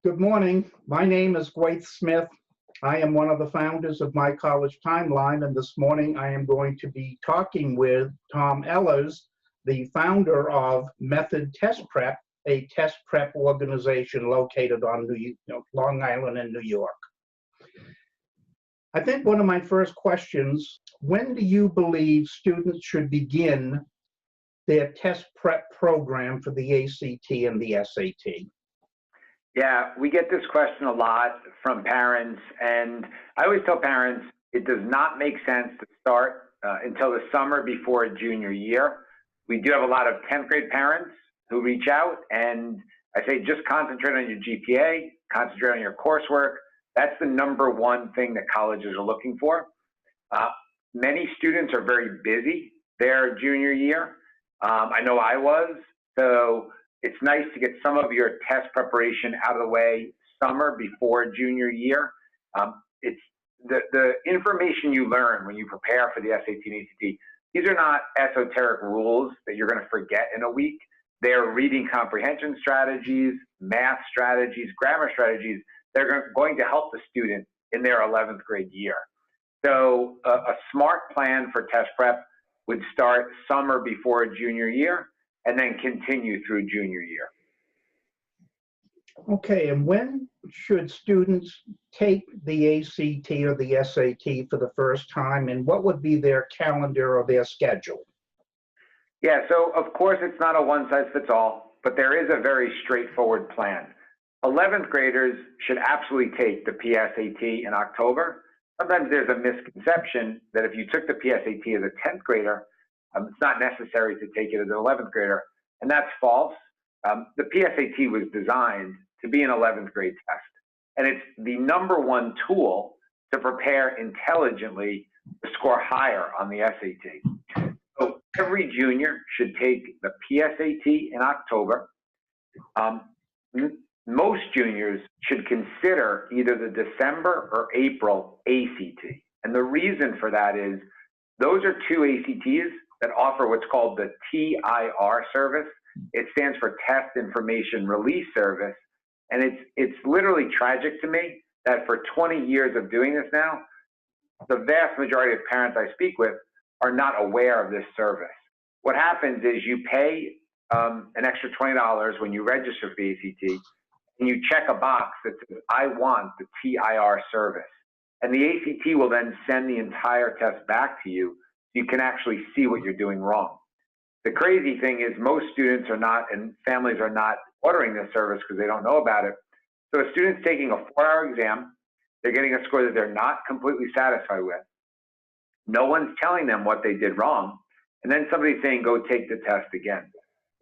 Good morning. My name is Gwaith Smith. I am one of the founders of My College Timeline, and this morning I am going to be talking with Tom Ehlers, the founder of Method Test Prep, a test prep organization located on Long Island in New York. I think one of my first questions, when do you believe students should begin their test prep program for the ACT and the SAT? Yeah, we get this question a lot from parents, and I always tell parents it does not make sense to start until the summer before junior year. We do have a lot of 10th grade parents who reach out, and I say just concentrate on your GPA, concentrate on your coursework. That's the number one thing that colleges are looking for. Many students are very busy their junior year. I know I was, so it's nice to get some of your test preparation out of the way summer before junior year. It's the information you learn when you prepare for the SAT and ACT. These are not esoteric rules that you're going to forget in a week. They're reading comprehension strategies, math strategies, grammar strategies. They're going to help the student in their 11th grade year. So a smart plan for test prep would start summer before junior year and then continue through junior year. Okay, and when should students take the ACT or the SAT for the first time, and what would be their calendar or their schedule? Yeah, so of course it's not a one-size-fits-all, but there is a very straightforward plan. 11th graders should absolutely take the PSAT in October. Sometimes there's a misconception that if you took the PSAT as a 10th grader, it's not necessary to take it as an 11th grader, and that's false. The PSAT was designed to be an 11th grade test, and it's the number one tool to prepare intelligently to score higher on the SAT. So every junior should take the PSAT in October. Most juniors should consider either the December or April ACT, and the reason for that is those are two ACTs that offer what's called the TIR service. It stands for Test Information Release Service. And it's literally tragic to me that for 20 years of doing this now, the vast majority of parents I speak with are not aware of this service. What happens is you pay an extra $20 when you register for the ACT, and you check a box that says, I want the TIR service. And the ACT will then send the entire test back to you. You can actually see what you're doing wrong. The crazy thing is most students are not, and families are not ordering this service because they don't know about it. So a student's taking a 4-hour exam, they're getting a score that they're not completely satisfied with. No one's telling them what they did wrong, and then somebody's saying, go take the test again.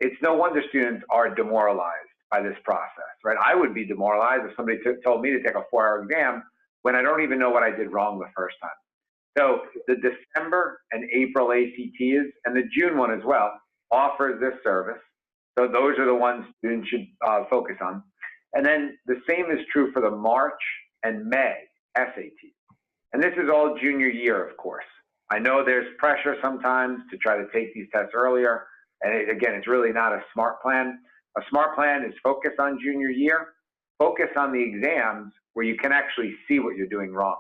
It's no wonder students are demoralized by this process, right? I would be demoralized if somebody told me to take a 4-hour exam when I don't even know what I did wrong the first time. So the December and April ACTs, and the June one as well, offers this service. So those are the ones students should focus on. And then the same is true for the March and May SATs. And this is all junior year, of course. I know there's pressure sometimes to try to take these tests earlier. And again, it's really not a smart plan. A smart plan is focus on junior year, focus on the exams where you can actually see what you're doing wrong.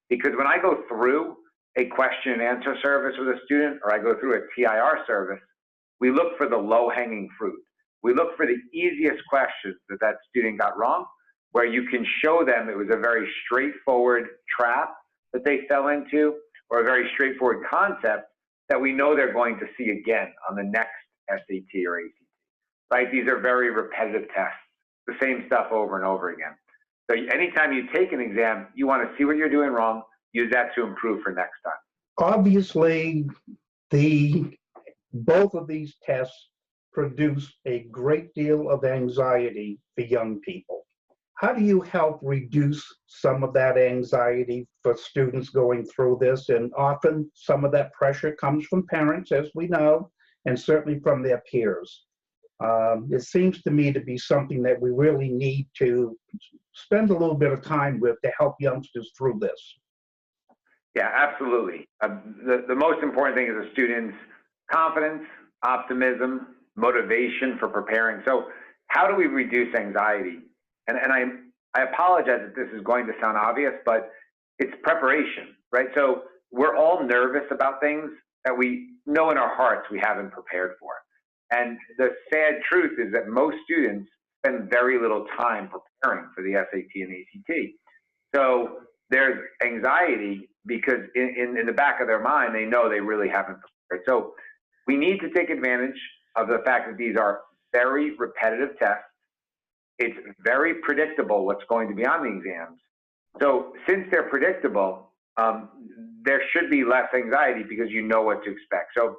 Because when I go through a question and answer service with a student, or I go through a TIR service, we look for the low-hanging fruit. We look for the easiest questions that student got wrong, where you can show them it was a very straightforward trap that they fell into, or a very straightforward concept that we know they're going to see again on the next SAT or ACT. Right? These are very repetitive tests, the same stuff over and over again. So anytime you take an exam, you want to see what you're doing wrong, use that to improve for next time. Obviously, both of these tests produce a great deal of anxiety for young people. How do you help reduce some of that anxiety for students going through this? And often some of that pressure comes from parents, as we know, and certainly from their peers. It seems to me to be something that we really need to spend a little bit of time with to help youngsters through this. Yeah, absolutely. The most important thing is a student's confidence, optimism, motivation for preparing. So how do we reduce anxiety? and I apologize if this is going to sound obvious, but it's preparation, right? So we're all nervous about things that we know in our hearts we haven't prepared for. And the sad truth is that most students spend very little time preparing for the SAT and ACT. So there's anxiety because in the back of their mind, they know they really haven't prepared. So we need to take advantage of the fact that these are very repetitive tests. It's very predictable what's going to be on the exams. So since they're predictable, there should be less anxiety because you know what to expect. So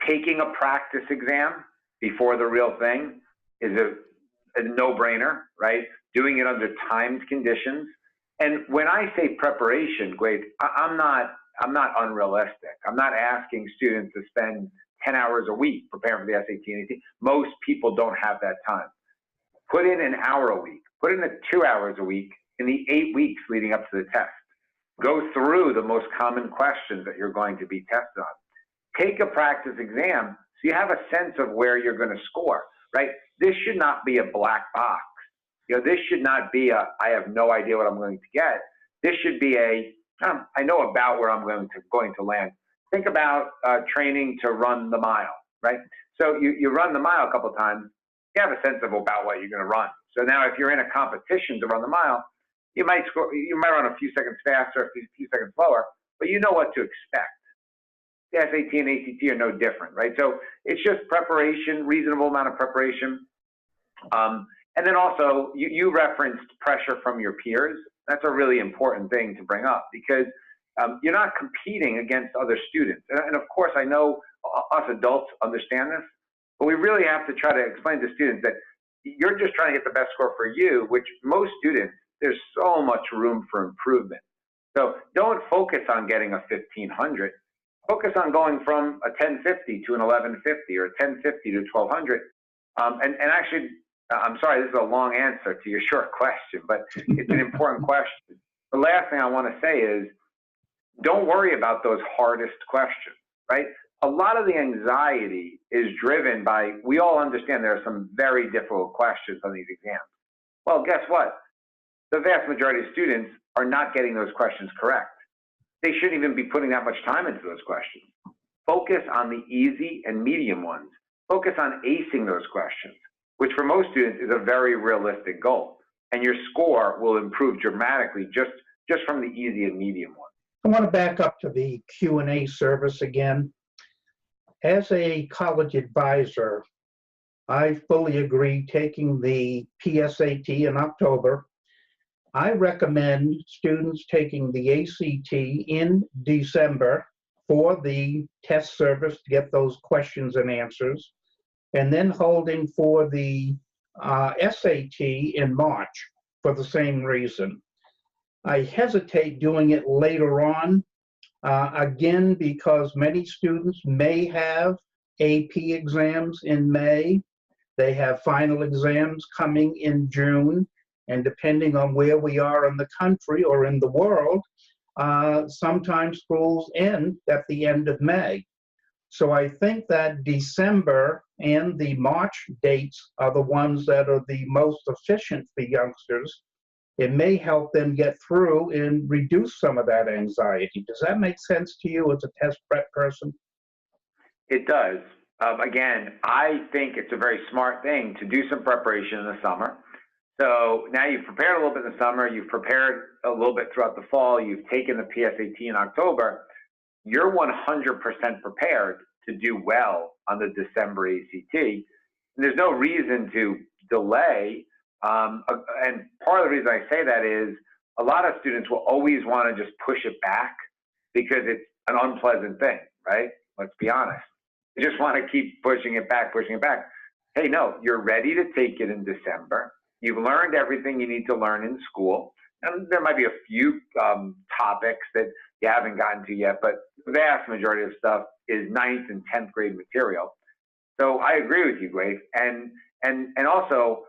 taking a practice exam before the real thing is a no-brainer, right? Doing it under timed conditions. And when I say preparation, Gwade, I'm not unrealistic. I'm not asking students to spend 10 hours a week preparing for the SAT and ACT. Most people don't have that time. Put in an hour a week. Put in the 2 hours a week in the 8 weeks leading up to the test. Go through the most common questions that you're going to be tested on. Take a practice exam so you have a sense of where you're going to score, right? This should not be a black box. You know, this should not be a, I have no idea what I'm going to get. This should be a, I know about where I'm going to land. Think about training to run the mile, right? So you run the mile a couple of times, you have a sense of about what you're going to run. So now if you're in a competition to run the mile, you might run a few seconds faster, a few seconds slower, but you know what to expect. The SAT and ACT are no different, right? So it's just preparation, reasonable amount of preparation. And then also, you referenced pressure from your peers. That's a really important thing to bring up because you're not competing against other students. And of course, I know us adults understand this, but we really have to try to explain to students that you're just trying to get the best score for you, which most students, there's so much room for improvement. So don't focus on getting a 1500. Focus on going from a 1050 to an 1150 or a 1050 to 1200. And actually, I'm sorry, this is a long answer to your short question, but it's an important question. The last thing I want to say is don't worry about those hardest questions, right? A lot of the anxiety is driven by, we all understand there are some very difficult questions on these exams. Well, guess what? The vast majority of students are not getting those questions correct. They shouldn't even be putting that much time into those questions. Focus on the easy and medium ones. Focus on acing those questions, which for most students is a very realistic goal. And your score will improve dramatically just from the easy and medium ones. I want to back up to the Q&A service again. As a college advisor, I fully agree taking the PSAT in October. I recommend students taking the ACT in December for the test service to get those questions and answers, and then holding for the SAT in March for the same reason. I hesitate doing it later on, again, because many students may have AP exams in May. They have final exams coming in June. And depending on where we are in the country or in the world, sometimes schools end at the end of May. So I think that December and the March dates are the ones that are the most efficient for youngsters. It may help them get through and reduce some of that anxiety. Does that make sense to you as a test prep person? It does. Again, I think it's a very smart thing to do some preparation in the summer. So now you've prepared a little bit in the summer, you've prepared a little bit throughout the fall, you've taken the PSAT in October, you're 100% prepared to do well on the December ACT. And there's no reason to delay. And part of the reason I say that is a lot of students will always want to just push it back because it's an unpleasant thing, right? Let's be honest. They just want to keep pushing it back, pushing it back. Hey, no, you're ready to take it in December. You've learned everything you need to learn in school. And there might be a few topics that you haven't gotten to yet, but the vast majority of stuff is 9th and 10th grade material. So I agree with you, Gwade. And also,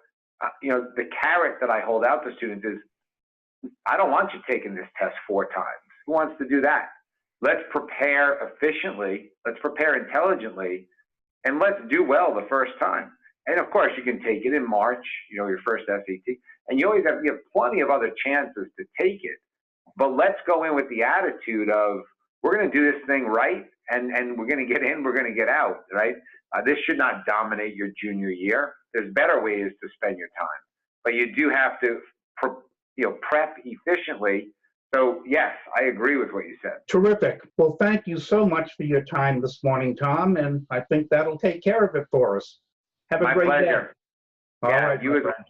you know, the carrot that I hold out to students is, I don't want you taking this test 4 times. Who wants to do that? Let's prepare efficiently. Let's prepare intelligently. And let's do well the first time. And of course, you can take it in March, your first SAT, and you have plenty of other chances to take it. But let's go in with the attitude of, we're going to do this thing right, and we're going to get in, we're going to get out, right? This should not dominate your junior year. There's better ways to spend your time, but you do have to, prep efficiently. So yes, I agree with what you said. Terrific. Well, thank you so much for your time this morning, Tom, and I think that'll take care of it for us. Have a My great pleasure. day. All Yeah, right, you my as friend.